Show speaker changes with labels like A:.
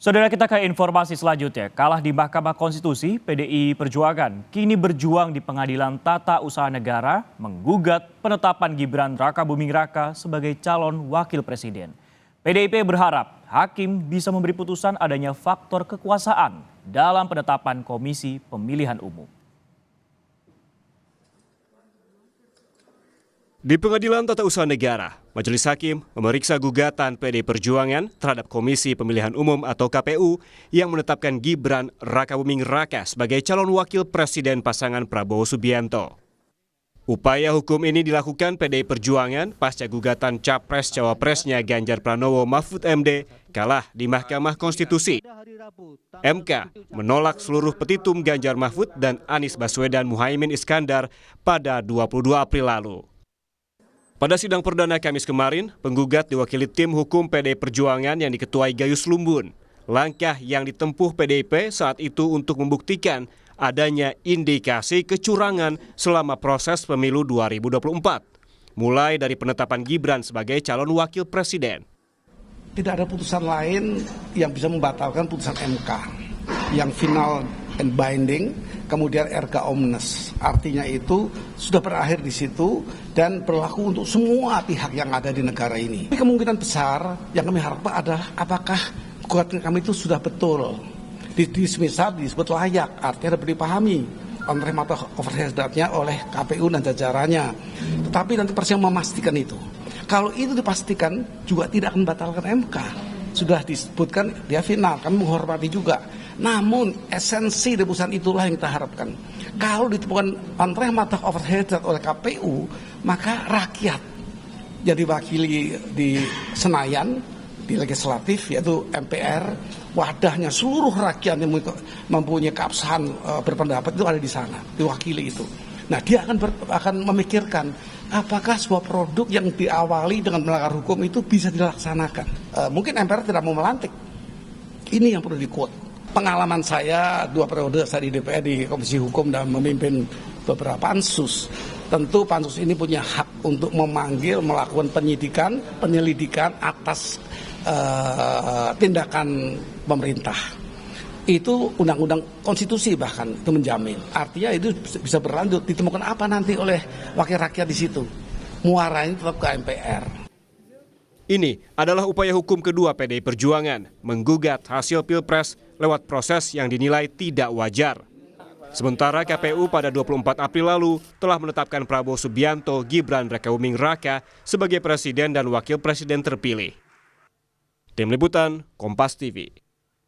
A: Saudara, kita ke informasi selanjutnya. Kalah di Mahkamah Konstitusi, PDI Perjuangan kini berjuang di Pengadilan Tata Usaha Negara menggugat penetapan Gibran Rakabuming Raka sebagai calon wakil presiden. PDIP berharap hakim bisa memberi putusan adanya faktor kekuasaan dalam penetapan Komisi Pemilihan Umum.
B: Di Pengadilan Tata Usaha Negara, Majelis Hakim memeriksa gugatan PDI Perjuangan terhadap Komisi Pemilihan Umum atau KPU yang menetapkan Gibran Rakabuming Raka sebagai calon wakil presiden pasangan Prabowo Subianto. Upaya hukum ini dilakukan PDI Perjuangan pasca gugatan Capres-Cawapresnya Ganjar Pranowo Mahfud MD kalah di Mahkamah Konstitusi. MK menolak seluruh petitum Ganjar Mahfud dan Anies Baswedan Muhaimin Iskandar pada 22 April lalu. Pada sidang perdana Kamis kemarin, penggugat diwakili tim hukum PDI Perjuangan yang diketuai Gayus Lumbun. Langkah yang ditempuh PDIP saat itu untuk membuktikan adanya indikasi kecurangan selama proses pemilu 2024. Mulai dari penetapan Gibran sebagai calon wakil presiden.
C: Tidak ada putusan lain yang bisa membatalkan putusan MK yang final and binding, kemudian erga omnes. Artinya itu sudah berakhir di situ dan berlaku untuk semua pihak yang ada di negara ini. Tapi kemungkinan besar yang kami harapkan adalah apakah gugatan kami itu sudah betul. Semisal disebut layak, artinya dapat dipahami oleh mata overhead-nya oleh KPU dan jajarannya. Tetapi nanti persidangan memastikan itu. Kalau itu dipastikan juga tidak akan membatalkan MK. Sudah disebutkan dia final, kami menghormati juga. Namun esensi dari putusan itulah yang kita harapkan. Kalau ditemukan oleh mata overhead oleh KPU, maka rakyat yang diwakili di Senayan, di legislatif yaitu MPR, wadahnya seluruh rakyat yang mempunyai keabsahan berpendapat itu ada di sana, diwakili itu. Nah, dia akan memikirkan apakah sebuah produk yang diawali dengan melanggar hukum itu bisa dilaksanakan. Mungkin MPR tidak mau melantik. Ini yang perlu di-quote. Pengalaman saya 2 periode saya di DPR di Komisi Hukum dan memimpin beberapa pansus. Tentu pansus ini punya hak untuk memanggil, melakukan penyidikan, penyelidikan atas tindakan pemerintah. Itu undang-undang konstitusi bahkan itu menjamin. Artinya itu bisa berlanjut, ditemukan apa nanti oleh wakil rakyat di situ. Muaranya tetap ke MPR.
B: Ini adalah upaya hukum kedua PDI Perjuangan menggugat hasil Pilpres lewat proses yang dinilai tidak wajar. Sementara KPU pada 24 April lalu telah menetapkan Prabowo Subianto Gibran Rakabuming Raka sebagai presiden dan wakil presiden terpilih. Tim Liputan, Kompas TV.